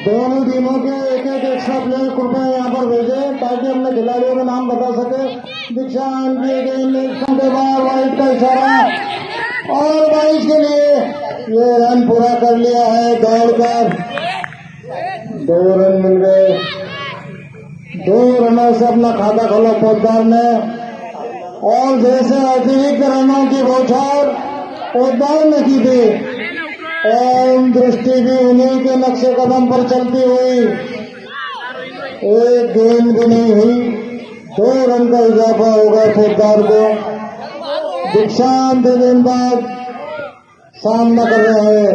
दोनों टीमों के एक एक एक्स्ट्रा प्लेयर कृपया यहाँ पर भेजे ताकि अपने खिलाड़ियों का नाम बता सके। दीक्षांत के बाद वाइट का इशारा और 22 के लिए ये रन पूरा कर लिया है दौड़कर। 2 रन मिल गए। 2 रनों से अपना खाता खोला पोद्दार ने और जैसे अतिरिक्त रनों की बौछार पोद्दार ने की थी एवं दृष्टि भी उन्हीं के नक्शे कदम पर चलती हुई एक गेंद भी नहीं हुई। 2 रन का इजाफा होगा पोद्दार को। दीक्षांत गेंदबाज सामना कर रहे हैं।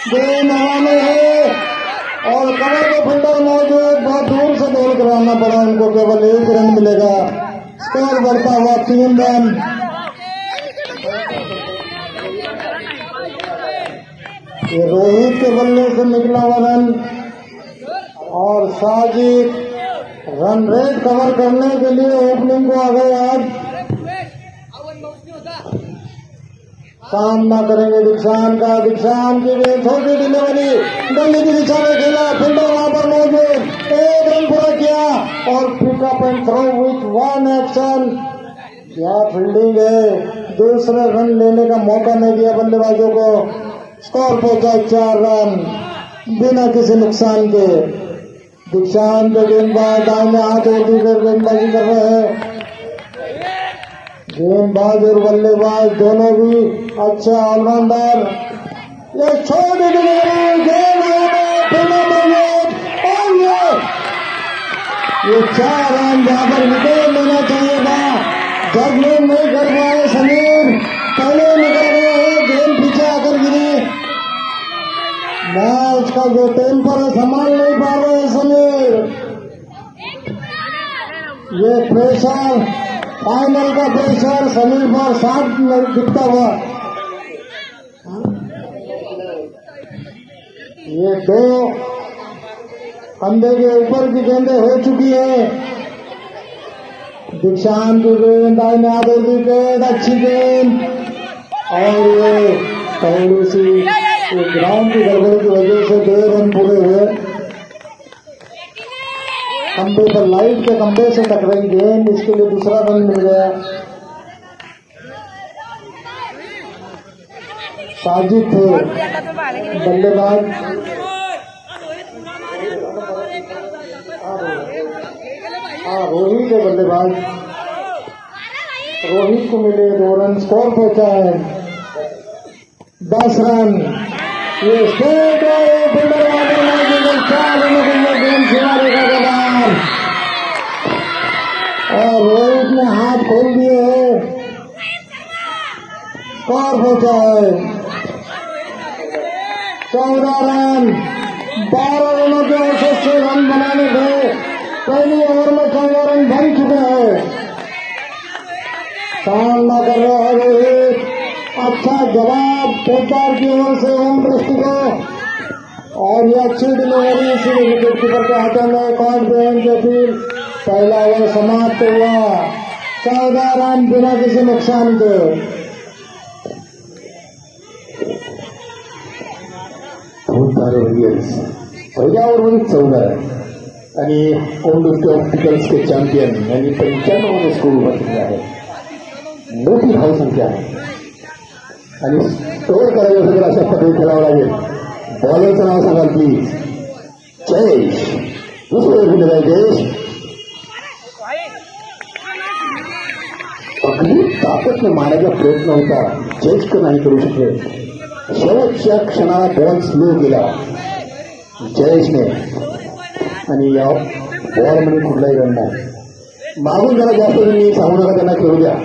गेंद हवा में है और कवर के फील्डर मौजूद। बहुत दूर से दौड़ कराना पड़ा उनको। केवल 1 रन मिलेगा। स्कोर बढ़ता हुआ 3 रन। ये रोहित के बल्ले से निकला हुआ रन और साजिद रन रेट कवर करने के लिए ओपनिंग को आ गए। आज सामना करेंगे दीक्षांत का। दीक्षांत की छोटी डिलीवरी गली की दिशा में खेला। फील्डर वहां पर मौजूद। 1 रन पूरा किया और pickup and throw with 1 action. क्या फील्डिंग है। दूसरे रन लेने का मौका नहीं दिया बल्लेबाजों को। स्कोर पहुंचा 4 रन बिना किसी नुकसान के। दीक्षांत के गेंदबाज दाहिने हाथ और दूसरे गेंदबाजी कर रहे हैं। गेंदबाज और बल्लेबाज दोनों भी अच्छे ऑलराउंडर। ये छोटी डिलीवरी गेंद ये 4 रन जहां पर विकेट लेना चाहिए था। जजमेंट नहीं कर पाए समीर। पहले निकल गए हैं। गेंद पीछे आकर गिरी। मैच का जो टेम्पर है संभाल नहीं पा रहे समीर। ये प्रेशर फाइनल का प्रेशर समीर पर साथ दिखता हुआ। ये 2 कंधे के ऊपर की गेंदें हो चुकी है। दीक्षांत की गेंद दाहिने हाथ की गेंद अच्छी गेंद और ये थोड़ी सी ग्राउंड की गड़बड़ी की वजह से 2 रन पूरे हुए। खंबे पर लाइट के खंबे से टकराई गेंद। इसके लिए दूसरा रन मिल गया। साजिद थे बल्लेबाज। रोहित है बल्लेबाज। रोहित को मिले 2 रन। स्कोर पहुंचा है 10 रन। ये स्टेट फील्डर और रोहित ने हाथ खोल दिए हैं। स्कोर पहुंचा है 14 रन। 12 रनों के औसत से रन बनाने थे। पहली ओवर में 14 रन बन चुके हैं। सामना कर रहा है रोहित। अच्छा जवाब पोद्दार की ओर से ओम दृष्टि को और ये अच्छी डिलीवरी इसी विकेट कीपर के हाथों में। कॉन्फिडेंस की अपील। पहला ओवर समाप्त हुआ 14 रन बिना किसी नुकसान के। बहुत सारे विलियम्स पहिल्या ओव्हरमध्ये 14 रन आणि ओम दृष्टी ऑप्टिकल्स के चॅम्पियन यांनी 95 मध्ये स्कोर उभा केला आहे. मोठी धावसंख्या आहे आणि स्कोर करायचं असेल अशा पद्धतीने खेळावं लागेल. बॉलरचं नाव सांगाल प्लीज. जयेश. दुसरं दिलेलं आहे जयेश. अगदी ताकदने मारायचा प्रयत्न होता. जयेश तर नाही करू शकले. शेवटच्या क्षणाला बॉल स्लो केला जयेशने आणि या बॉलमध्ये कुठलाही रन नाही. मागून जरा जास्त मी सांगू नका त्यांना खेळू द्या.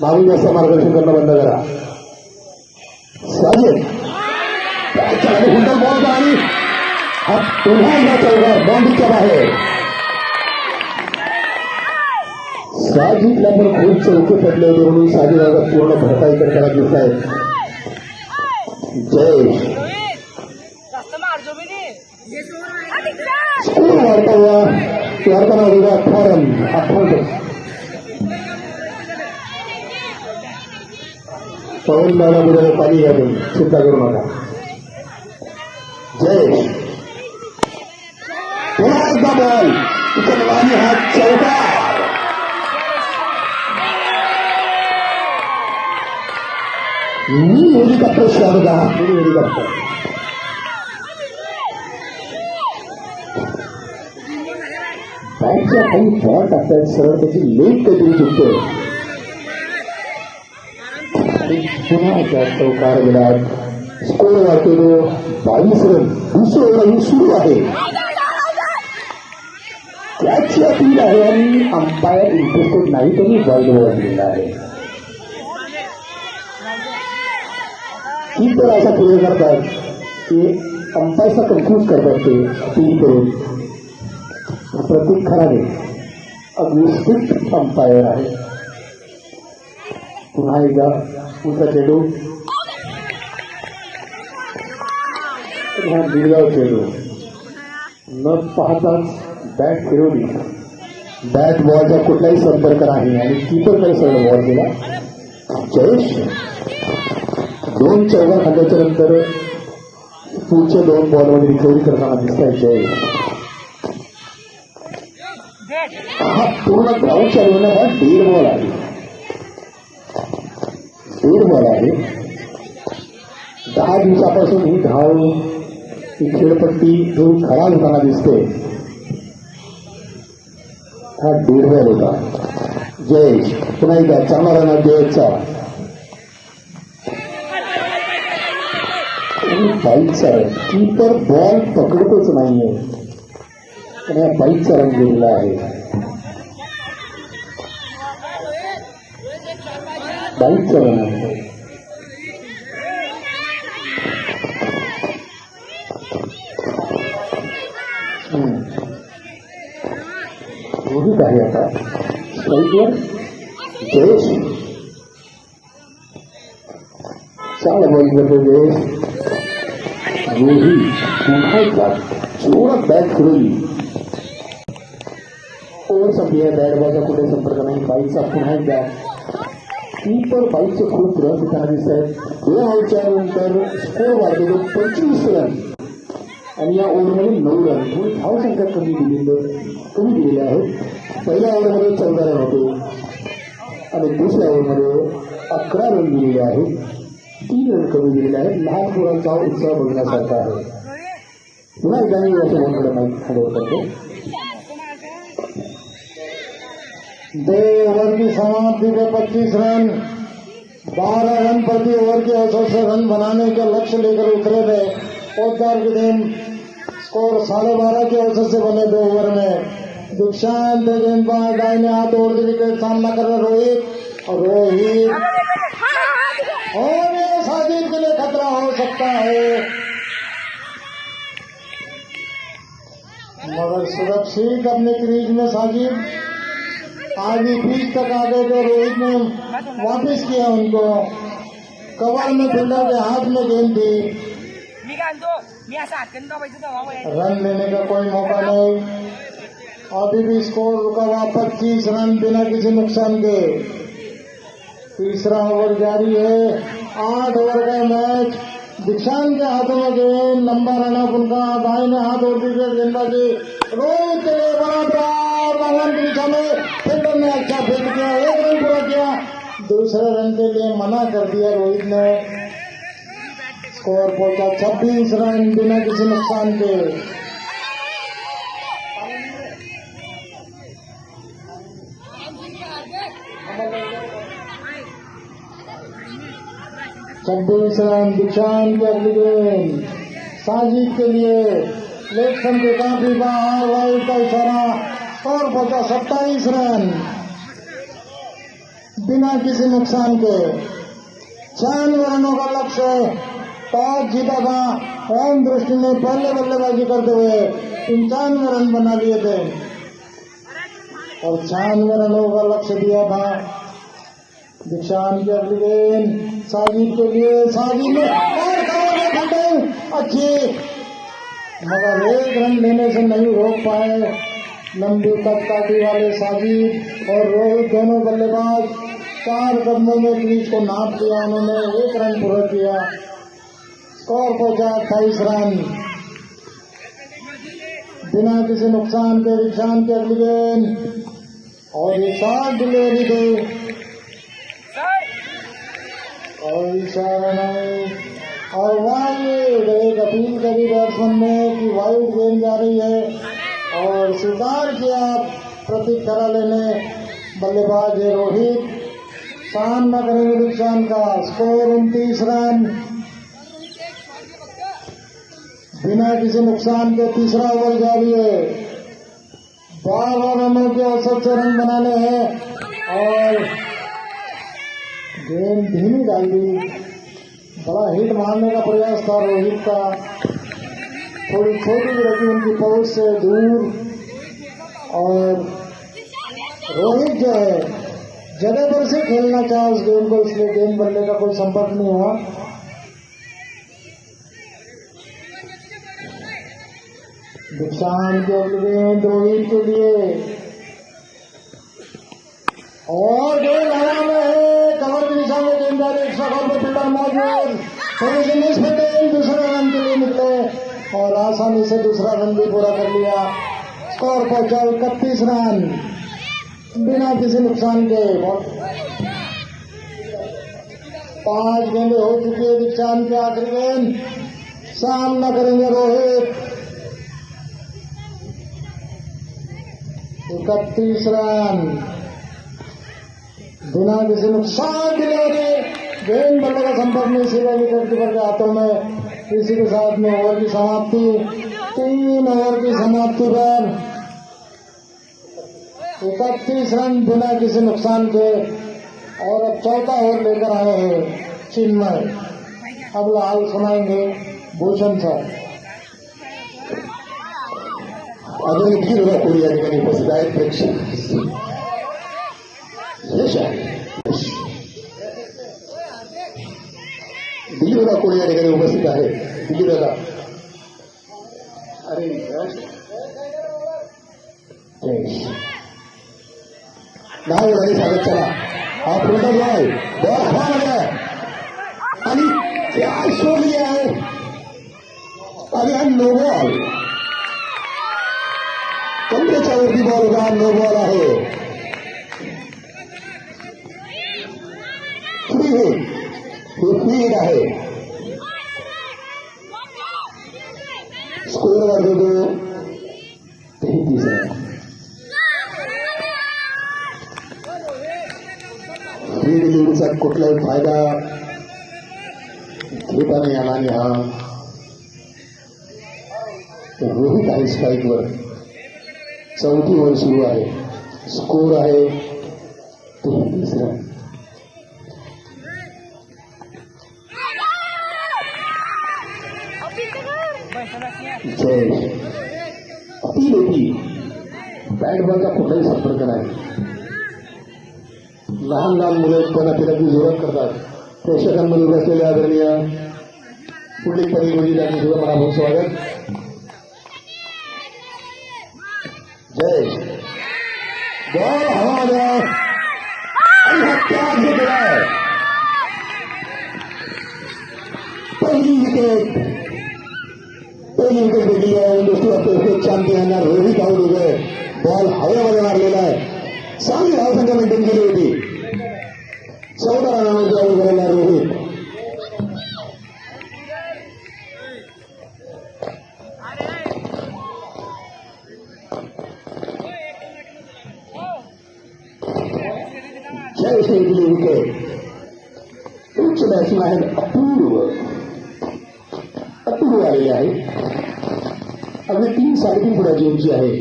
मागून जास्त मार्गदर्शन करणं बंद करा. साजिद सुंदर बॉल आणि हा पुन्हा एकदा चौका बाउंड्रीच्या बाहेर. साजिदला पण खूप चौके पडले होते म्हणून साजिद आता पूर्ण भरपाई करताना दिसत आहे. जयेश स्कोर वाढता हुआ वाढताना होगा 18 रन. 18 पवन दादा बुडाले पाणी घालून चिंता करू नका. जयेश बॉल उचलवानी हा चौका मी हेलिकॉप्टर स्वागत आहात मी हेलिकॉप्टर बॅटच्या काही फॉल्ट असतात सरळ त्याची लेट काहीतरी चुकतोय पुन्हा एकदा चौकार गेला स्कोर वाढतो 22 रन दुसरं ओव्हर सुरू आहे त्याची अपील आहे आणि अंपायर इंटरेस्टेड नाही त्यांनी वाईड ओव्हर दिलेला आहे कीपर असा खेळ करतात की अंपायरचा कन्फ्यूज करतात ते अपील करून प्रतीक खराडे अगदी स्ट्रिक्ट अंपायर आहे पुन्हा एकदा पुढचा चेंडू गिरगाव चेंडू न पाहताच बॅट फिरवली बॅट बॉलचा कुठलाही संपर्क नाही आणि कीपरकडे सरळ बॉल गेला जयेश 2 चौका खाल्ल्याच्या नंतर पुढच्या 2 बॉलमध्ये रिकव्हरी करताना दिसत आहे जयेश हा पूर्ण ग्राउंड चालवणं हा 1.5 बॉल आहे 1.5 बॉल आहे 10 दिवसापासून ही धाव ही खेळपट्टी थोडी खराब होताना दिसते हा 1.5 बॉल होता जयेश पुन्हा एकदा चांगला रन जयेशचा बाईकचा रन कीपर बॉल पकडतच नाहीये आणि या बाईकचा रन गेलेला आहे बाईकचा रन आहे रोहित आहे आता स्ट्राईकवर जयेश चांगला बॉलिंग करतो जयेश रोहित पुन्हा एकदा जोरात बॅट फिरवली ओव्हर संपली आहे बॅट बॉलचा कुठे संपर्क नाही बाईकचा पुन्हा एकदा कीपर बाईकचे खूप रन देताना दिसत आहेत 2 आऊटच्या नंतर स्कोर वाढलेले 25 रन आणि या ओव्हरमध्ये 9 रन थोडी धावसंख्या कमी दिलेली आहे पहिल्या ओव्हरमध्ये 14 रन होते आणि दुसऱ्या ओव्हरमध्ये 11 रन दिलेले आहेत 3 रन कमी दिलेले आहेत लहान मुलांचा उत्साह बघण्यासारखा आहे पुन्हा एकदा मी याच्या ओव्हरकडे माहिती हँडओव्हर करतो 2 ओवर की समाप्ति पे 25 रन 12 रन प्रति ओवर के औसत से रन बनाने का लक्ष्य लेकर उतरे थे औजार के दिन स्कोर 12.5 के औसत से बने 2 ओवर में दीक्षांत गेंदबाज दाहिने हाथ ओवर विकेट सामना कर रहे रोहित और ये साजिद के लिए खतरा हो सकता है मगर सुरक्षित अपने क्रीज में साजिद आगे बीच तक आ गए तो रोहित ने वापस किया उनको कवर में फील्डर के हाथ में गेंद थी रन लेने का कोई मौका नहीं अभी भी स्कोर रुका हुआ 25 रन बिना किसी नुकसान के तीसरा ओवर जारी है 8 ओवर का मैच दीक्षांत के हाथों में गेंद लंबा रनअप उनका दाहिने हाथ और विकेट गेंदबाजी रोहित के लिए बड़ा प्रयास भगवान की दिशा में फील्डर ने अच्छा फेंक दिया 1 रन पूरा किया दूसरे रन के लिए मना कर दिया रोहित ने स्कोर पहुंचा 26 रन बिना किसी नुकसान के 26 रन दीक्षांत के अगली गेंद साजिद के लिए लेफ्ट के काफी बाहर वाइड का इशारा और पहुंचा 27 रन बिना किसी नुकसान के 96 रनों का लक्ष्य टॉस जीता था ओम दृष्टि ने पहले बल्लेबाजी करते हुए 95 रन बना लिए थे और 96 रनों का लक्ष्य दिया था दीक्षांत की अगली गेंद साजिद के लिए साजिद ने और अच्छी मगर 1 रन लेने से नहीं रोक पाए लंबी कदकाठी वाले साजिद और रोहित दोनों बल्लेबाज 4 कदमों में क्रीज को नाप दिया उन्होंने 1 रन पूरा किया स्कोर पहुंचा 28 रन बिना किसी नुकसान के दीक्षांत की अगली गेंद और ये शॉट डिलीवरी थी और इशारा नहीं और वाइड। एक अपील करी बैट्समैन ने कि वाइड गेंद जा रही है और स्वीकार किया प्रतीक खरा लेने। बल्लेबाज है रोहित, सामना करेंगे दीक्षांत का। Score 29 run. बिना किसी नुकसान के तीसरा ओवर जारी है। 12 रनों के औसत से रन बनाने हैं और गेंद धीमी डाल दी। बड़ा हिट मारने का प्रयास था रोहित का, थोड़ी छोटी रखी उनकी पहुंच से दूर और रोहित जो है जगह पर से खेलना चाहा उस गेंद को, इसलिए गेंद बल्ले का कोई संपर्क नहीं हुआ। दीक्षांत की अगली गेंद रोहित के लिए और गेंद हवा में है। कवर की दिशा में गेंद जा रही, एक्स्ट्रा कवर पर फील्डर मौजूद, थोड़ी सी मिस फिटिंग, दूसरे रन के लिए निकले और आसानी से दूसरा रन भी पूरा कर लिया। स्कोर पहुंचा 31 रन बिना किसी नुकसान के। 5 गेंदें हो चुकी है दीक्षांत की। आखिरी गेंद, सामना करेंगे रोहित। 31 रन बिना किसी नुकसान के। गेंद बल्ले का संपर्क नहीं, सीधा विकेट कीपर के हाथों में। इसी के साथ में ओवर की समाप्ति। 3 ओवर की समाप्ति पर 31 रन बिना किसी नुकसान के। और अब चौथा ओवर लेकर आए हैं चिन्मय। अगला हाल सुनाएंगे भूषण सर। अजून कोणी या ठिकाणी उपस्थित आहेत प्रेक्षक यश आहे। दिलीपदा कोणी या ठिकाणी उपस्थित आहे। दिलीपदा अरे नाही आणि सांगत चला हा पुढचा बॉल बॉल हवा आणि क्या सोडली आहे आणि हा नो बॉल कमरेच्या वरती बॉल होता। नो बॉल आहे। फ्री हिट हे फ्री हिट आहे। स्कोर वर होतो 33 रन। फ्री डिलिव्हरीचा कुठलाही फायदा घेता नाही आला आणि हा रोहित आहे स्ट्राईकवर। 4थी ओव्हर सुरू आहे। स्कोर आहे 33 रन। अपील होती, बॅट बॉलचा कुठलाही संपर्क नाही। लहान लहान मुलं पण अतिरेकी जोरात करतात। प्रेक्षकांमध्ये बसलेले आदरणीय पुढील परिवर्ती सुद्धा मनापासून स्वागत। जय बॉल हवा द्या आणि हा त्याग घेतला आहे। पहिली विकेट भेटली आहे। दुसरी चॅम्पियन रोहित आऊट होत आहे। बॉल हवेमध्ये मारलेला आहे। चांगली धावसंख्या मेंटेन केली होती। 14 रनांमध्ये आऊट झालेला रोहित। जयेश ने दिली विकेट। उच्च बॅट्समॅन आहेत अपूर्व आलेले आहे। अगदी 3-3.5 फुटाची उंची आहे।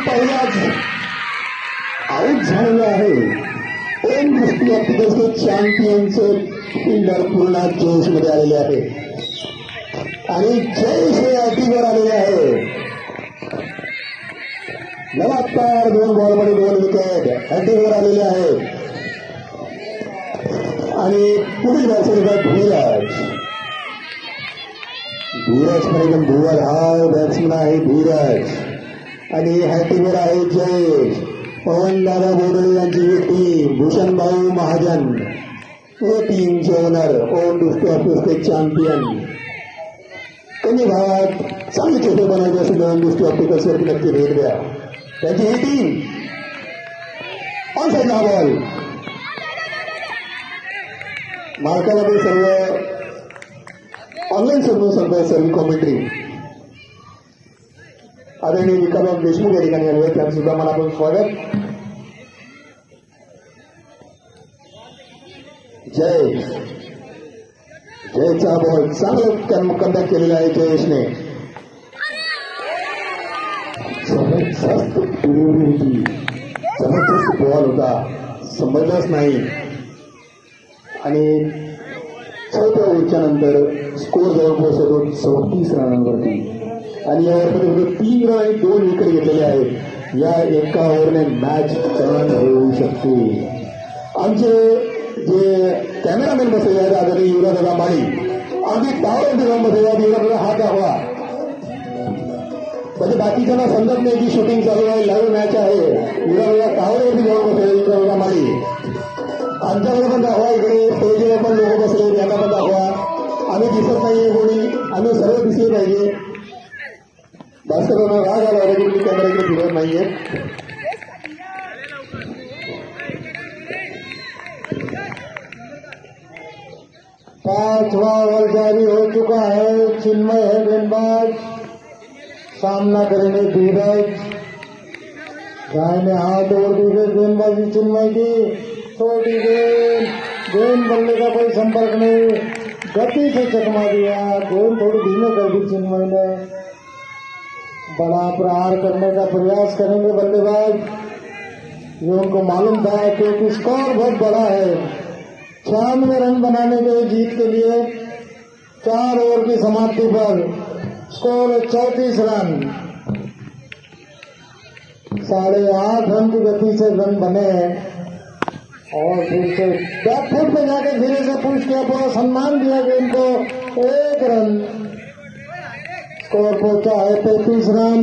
पहिलाच आऊट झालेला आहे। एम दृष्टी ऑप्टिकल्सचे चॅम्पियनचे फिल्डर पूर्ण जोशमध्ये आलेले आहे आणि जयेश हे अटीवर आलेले आहे। लगातार 2 बॉलमध्ये 2 विकेट अटीवर आलेले आहेत आणि पुढील बॅट्समॅन धीरज एकदम भुवर हा बॅट्समॅन आहे धीरज आणि हॅटीवर आहे जयेश। पवनदादा बोडळे यांची ही टीम, भूषण भाऊ महाजन हे टीमचे ओनर, ओन दृष्टी ऑफिसचे चॅम्पियन कमी भागात चांगले चित्र बनायचे असेल नवीन दृष्टी ऑप्टिकल्सवरती नक्की भेट द्या. त्यांची ही टीम ऑन साईड हा बॉल मार्कामध्ये सर्व ऑनलाईन समजून सांगताय सर्व कॉमेंट्री आदरणीय विकासराव देशमुख या ठिकाणी आले त्यांचं सुद्धा मला आपण स्वागत. जयचा बॉल चांगलं कमबॅक केलेला आहे जयेशने. जबरदस्त डिलिव्हरी होती, जबरदस्त बॉल होता, समजलाच नाही. आणि 6व्या ओव्हरच्या नंतर स्कोर जवळ पोहोचतो 34 रनांवरती आणि यावरती 3 रन आणि 2 विकेट घेतलेले आहेत. या एका ओव्हरने मॅच टर्न होऊ शकते. आमचे जे कॅमेरामॅन बसलेले आहेत आदरणीय युवराजदादा माळी अगदी टावरवरती जाऊन बसलेले आहेत. युवराजदादा हात दाखवा म्हणजे बाकीच्यांना समजत नाही की शूटिंग चालू आहे, लाईव्ह मॅच आहे. युवराजदादा टावरवरती जाऊन बसलेले युवराजदादा माळी आमच्याकडे पण दाखवा, इकडे स्टेजवर पण लोक बसले यांना पण दाखवा. आम्ही दिसत नाहीये कोणी, आम्ही सर्व दिसले पाहिजे. भास्करांना राग आला होता की कॅमेरा इकडे फिरत नाहीये. पांचवा ओवर जारी हो चुका है. चिन्मय है गेंदबाज, सामना करेंगे धीरज. दाहिने हाथ ओवर दी गई गेंदबाजी चिन्मय की, छोटी गेंद बल्ले का कोई संपर्क नहीं, गति से चकमा दिया. गेंद थोड़ी धीमे कर दी चिन्मय ने. बड़ा प्रहार करने का प्रयास करेंगे बल्लेबाज. ये उनको मालूम था क्योंकि स्कोर बहुत बड़ा है. 96 रन बनाने के जीत के लिए 4 ओवर की समाप्ति पर स्कोर 34 रन. 8.5 रन की गति से रन बने और फिर से बैकफुट में जाकर धीरे से पुश किया, पूरा सम्मान दिया कि इनको 1 रन. स्कोर पहुंचा है 33 रन.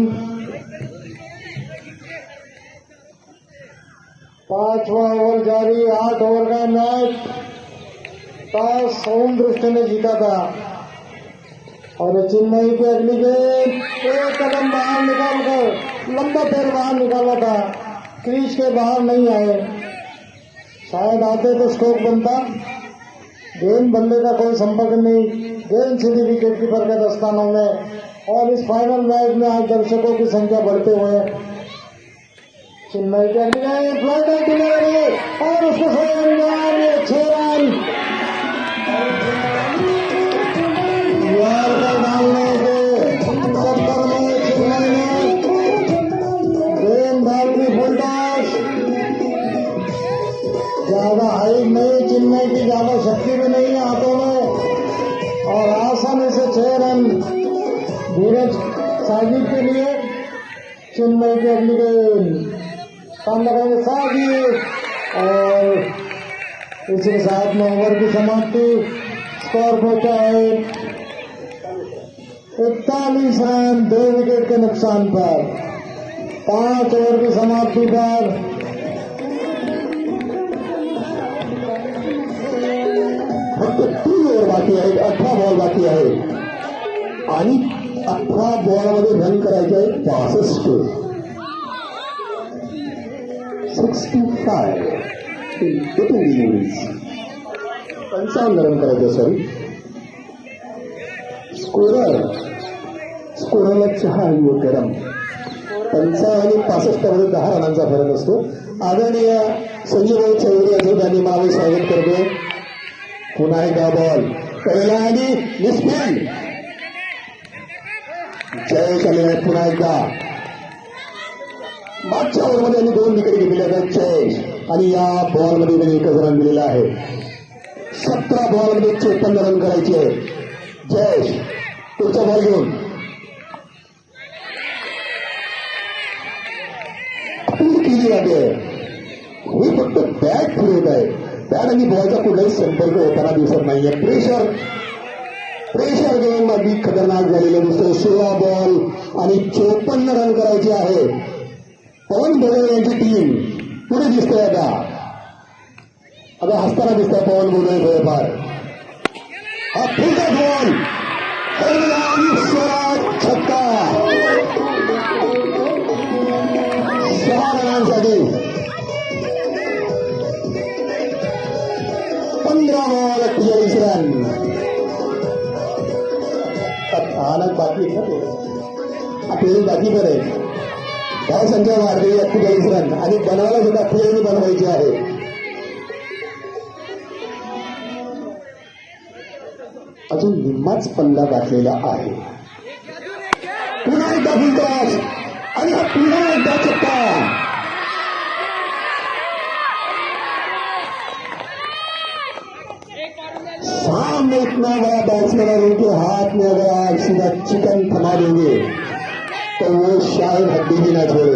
5वां ओवर जारी. 8 ओवर का मैच टॉस होम दृष्टि ने जीता था और चिन्मय की अगली गेंद एक कदम बाहर निकालकर लंबा पैर बाहर निकाला था, क्रीज के बाहर नहीं आए. शायद आते तो स्ट्रोक बनता. गेंद बल्ले का कोई संपर्क नहीं, गेंद सीधी विकेट कीपर के दस्तानों में. और इस फाइनल मैच में आज दर्शकों की संख्या बढ़ते हुए चिन्मय के फ्लाइट किनारे और उसको 6 रन डालने के चक्कर में चिन्मय ने गेंद डाल दी फुल टॉस. ज्यादा हाइट नहीं चिन्मय की, ज्यादा शक्ति भी नहीं है हाथों में और आसानी से 6 रन धीरज साजिद के लिए. चिन्मय की अगली गेंद सामने करेंगे साजिद और इसके साथ में ओवर की समाप्ति. स्कोर पहुंचा है 41 रन 2 विकेट के नुकसान पर. 5 ओवर की समाप्ति पर फक्त 3 ओव्हर बाकी आहेत, 18 बॉल बाकी आहे आणि 18 बॉलमध्ये रन करायचे आहेत 65. 65 डिलिव्हरीज 55 रन करायचे. सॉरी स्कोररला चहा हवी गरम. 55 आणि 65 मध्ये 10 रनांचा फरक असतो. आदरणीय संजय चौधरी असं त्यांनी मला स्वागत करतो. पुन्हा एकदा बॉल करेला आणि निष्फळ जयेश आले आहेत. पुन्हा एकदा मागच्या ओव्हरमध्ये त्यांनी 2 विकेट घेतलेल्या आहेत जयेश आणि या बॉलमध्ये त्यांनी 1 रन दिलेला आहे. 17 बॉलमध्ये 54 रन करायचे आहेत. जयेश पुढचा बॉल घेऊन केली जाते. ही फक्त बॅट फिरवत आहे. बॅट आणि बॉलचा कुठलाही संपर्क होताना दिसत नाहीये. प्रेशर गेम अगदी खतरनाक झालेलं दिसतं. 16 बॉल आणि 54 रन करायचे आहे. पवन भोळे यांची टीम पुढे दिसतोय. आता हसताना दिसतंय पवन भोळे थोडेफार. हा फुलचा बॉल छक्का 6 रनांसाठी 15 बॉल 48 रन. आनंद बाकी आहे ना ते आपल्याला बाकी पण आहे. धाव संख्या वाढली 48 रन आणि बनवायला सुद्धा खेळणी बनवायची आहे. अजून निम्माच पल्ला गाठलेला आहे. पुन्हा एकदा फुलटॉस आणि हा पुन्हा एकदा छक्का. सामने इतना बड़ा बैट्समैन और उनके हाथ में अगर आप सीधा चिकन थमा देंगे तो वो शायद हड्डी भी ना छोड़े.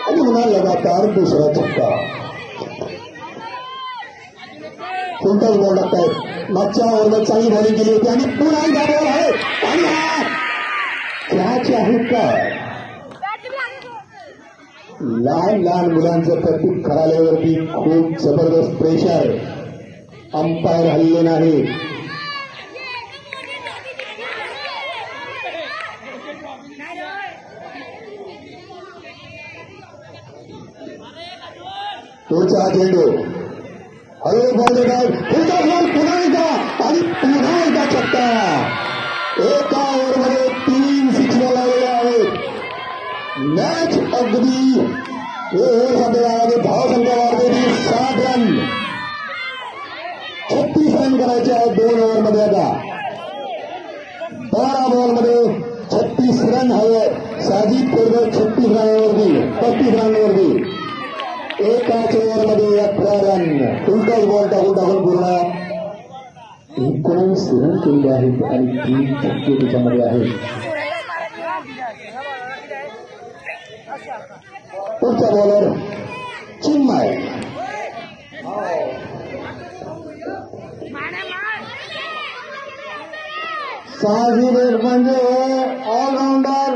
अभी उन्हें लगातार दूसरा छक्का. फुलटॉस बॉल लगता है. मागच्या ओव्हरला चांगली बॉलिंग केली होती आणि पुन्हा एकदा बॉल आहे आणि कॅच आहे का. लहान लहान मुलांचं प्रत्येक खराल्यावरती खूप जबरदस्त प्रेशर. अंपायर हल्ले नाही. पुढचा चेंडू हळू बॉल देतात. पुढचा बॉल पुन्हा एकदा आणि पुन्हा एकदा छक्का. एका ओव्हरमध्ये 3 सिक्सर लावलेले आहेत. मॅच अगदी सध्या धाव संख्या वाढलेली 7 रन. 36 रन करायचे आहेत 2 ओव्हरमध्ये. आता 12 बॉलमध्ये 36 रन हवे. साजिद बरोबर 36 रनावरती 35 रनावरती. एकाच ओव्हरमध्ये 11 रन. फुलटॉस बॉल टाकून पूर्ण 19 रन केलेले आहेत आणि 3 छक्के त्याच्यामध्ये आहेत. पुढचा बॉलर चिन्मय. साजिद एक म्हणजे ऑलराउंडर.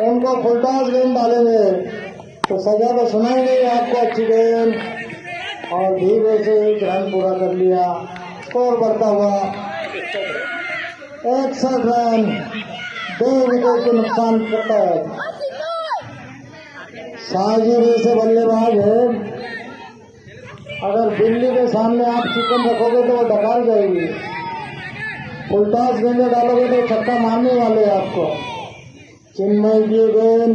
उनको फुलटॉस गेंद डालेंगे तो सजा तो सुनाई नहीं आपको. अच्छी गेंद और धीरे से 1 रन पूरा कर लिया. स्कोर बढ़ता हुआ 61 रन. 2 विकेट के नुकसान करता है. साजिद ऐसे बल्लेबाज है अगर दिल्ली के सामने आप चिकन रखोगे तो वो डकार जाएगी. फुलटॉस गेंदे डालोगे तो छक्का मारने वाले आपको. चिन्मय की गेंद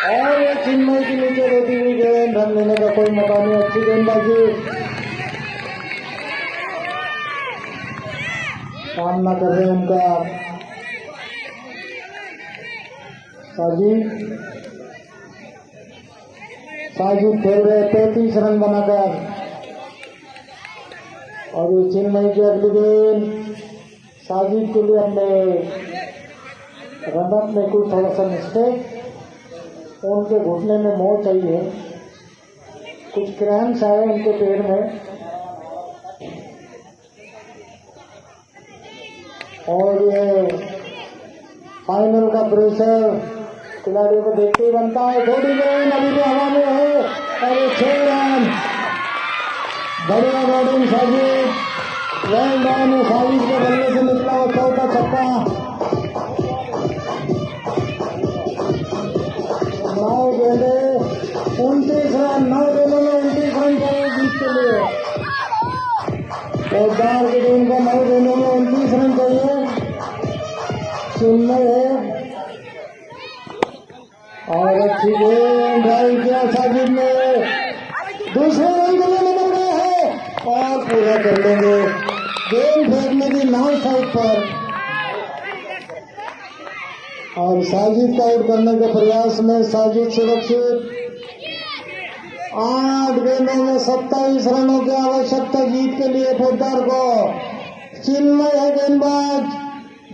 और ये चिन्मय के नीचे रहती हुई गेंद. रन लेने का कोई मौका नहीं. अच्छी गेंदबाजी. सामना कर रहे हैं उनका साजिद खेल रहे 33 रन बनाकर. और ये चिन्मय की अगली गेंद. साजिद के लिए अपने रनअप में कुछ थोड़ा सा मिस्टेक. उनके घुटने में मोच चाहिए. कुछ क्रैम्स आए उनके पैर में. और ये फाइनल का प्रेशर खिलाड़ियों को देखते ही बनता है. थोड़ी गेंद अभी भी हवा में है और 6 रन. बढ़िया batting Sajid. Well done. Sajid के बल्ले से निकला वो चौथा छक्का. 9 गेंदे 29 रन. 9 गेंदों में 29 रन चाहिए जीत के लिए. जोरदार की टीम को 9 गेंदों में 29 रन चाहिए. चिन्मय है और अच्छी गेंद ड्राइव किया साजिद ने. दूसरे रन के लिए निकल गए हैं और पूरा कर लेंगे. गेंद फेंकने की 9 साइड पर और साजिद का आउट करने के प्रयास में साजिद सुरक्षित. 8 गेंदों में 27 रनों की आवश्यकता जीत के लिए पोद्दार को. चिन्मय है गेंदबाज.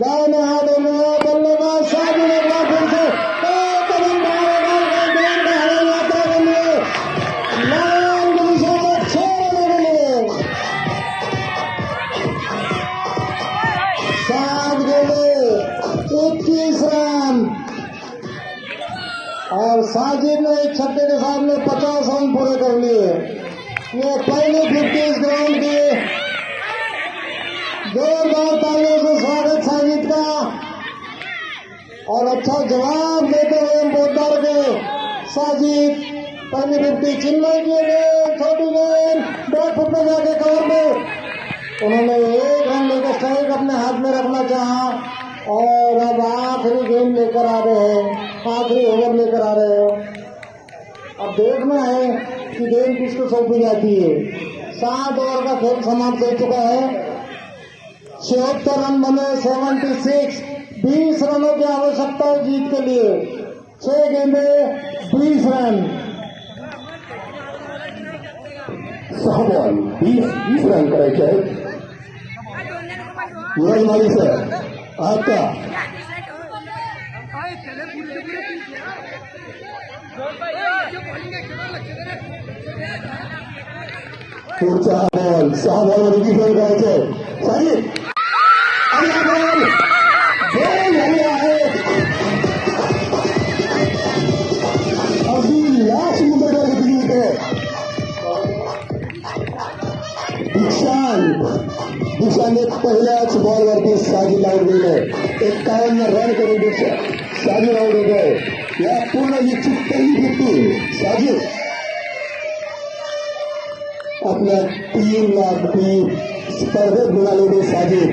दाहिने हाथ में बल्लेबाज साजिद. एक बार फिर से गेंद का हवाई यात्रा के लिए 9 की दिशा में 6 रनों के लिए 7 गेंदे 21 रन. और साजिद ने एक छक्के के सामने 50 रन पूरे कर लिए. ये पहले 50 ग्राउंड के जोरदार तालियों से स्वागत साजिद का और अच्छा जवाब देते हुए पोदार के साजिद पहली 50 चिन्ह किए गए। छोटी गेंद बैक फुट में जाके कवर में उन्होंने एक रन लेकर स्ट्राइक अपने हाथ में रखना चाहा और अब आखिरी गेंद लेकर आ रहे हैं, आखिरी ओवर लेकर आ रहे हो। अब देखना है कि गेंद किसको सौंपी जाती है। 7 ओवर का खेल समाप्त हो चुका है। 76 रन बने, 76, 20 रनों की आवश्यकता है जीत के लिए। 6 गेंदे 20 रन। 6 बॉल 20 रन करायचे आहेत। युवराज माळी सर आहात का? पुढचा हा बॉल 6 बॉलमध्ये 20 रन करायचे आहेत। साजिद आणि हा बॉल गोल झाले आहेत। अगदी लास्ट मुदतवर घेतली होते। दीक्षाने पहिल्याच बॉलवरती साजिद आउट दिले। 51 रन करून साजिद आउट होतोय। या पूर्ण निश्चित पहिली 50 साजिद आपल्या 3 लाख स्पर्धेत मिळालेले साजिद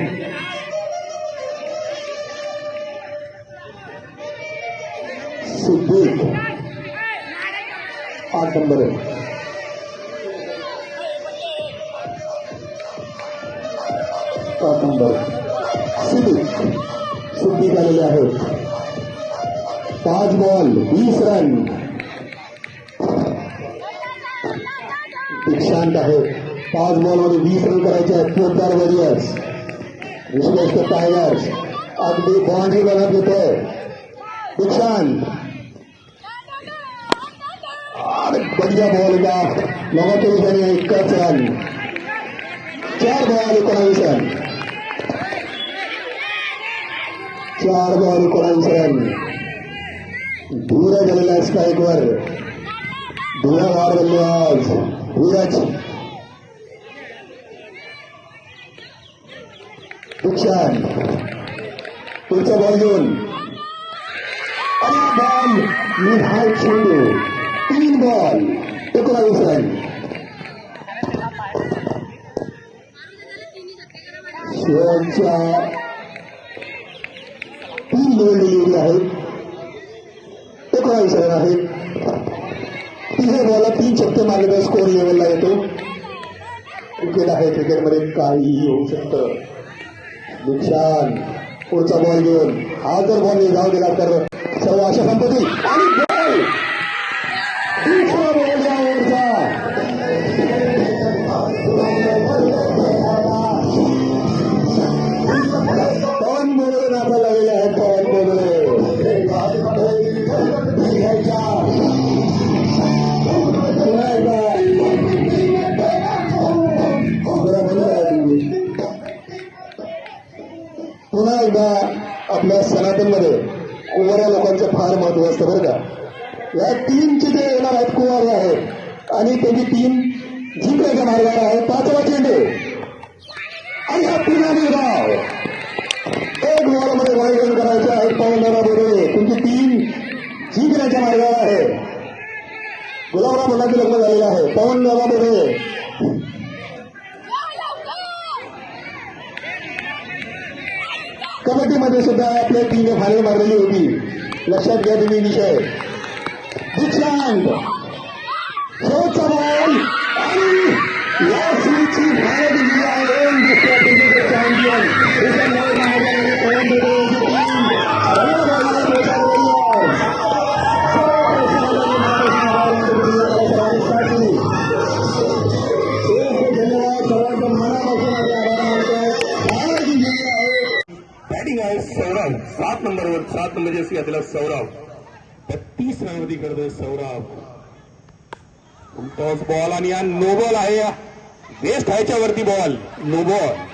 सिद्दीक 8 नंबर आहे। 7 नंबर सिद्दीक आलेले आहेत। 5 बॉल 20 रन। दीक्षांत आहे। 5 बॉलमध्ये 20 रन करायचे आहेत। पोद्दार वॉरियर्स विश्लेषक टायगर्स अगदी बाउंड्री बनत येतोय। दीक्षांत बढ़िया बॉल का लगातार त्याने 21 run. 4 ball 19 run. 4 ball 19 run. Dheeraj आलेला स्ट्राईकवर। धुरावार बनले आज धीरज। दीक्षांत पुढचा बॉल घेऊन आणि बॉल निहाल चेंडू। 3 बॉल 19 रन। शेवटच्या 3 लेवल डिलिव्हरी आहेत। 19 रन आहेत। 3 बॉलला 3 छक्के मारले तर स्कोर लेवलला येतो। क्रिकेट आहे, क्रिकेटमध्ये काहीही होऊ शकतं। दीक्षांत पुढचा बॉल घेऊन हा जर बॉल जाऊ दिला तर सर्व आशा संपत्ती आणि बॉल दुसरा बॉल या ओव्हरचा। पवन बोबडे नाथा लागलेले आहेत। पवन बोबडे पुन्हा एकदा आपल्या सनातनमध्ये कुवाऱ्या लोकांचं फार महत्व असतं बरं का। या टीमचे जे येणार आहेत कुवारे आहेत आणि त्यांची टीम जिंकण्याच्या मार्गावर आहे। 5वा चेंडू आणि हा पुन्हा निर्धाव 1 बॉलमध्ये वाईट रन करायचे आहेत। पवनदादा बोबडे तुमची टीम जिंकण्याच्या मार्गावर आहे। गुलाबराव मुलांचं लग्न झालेलं आहे। पवनदादा बोबडे कबड्डीमध्ये सुद्धा आपल्या टीमने फायनल मारलेली होती। लक्षात घ्या तुम्ही विषय। दीक्षांत शेवटचा बॉल आणि या सिरीजची फायनल दिलेली आहे। दुसऱ्या टीमचे चॅम्पियन बॅटिंग आहे सौरभ 7 नंबरवर 7 नंबर जर्सी घातलेला सौरभ 32 रनवरती करतोय सौरभ। टॉस बॉल आणि या नो बॉल आहे। वेस्ट व्हायच्या वरती बॉल नो बॉल।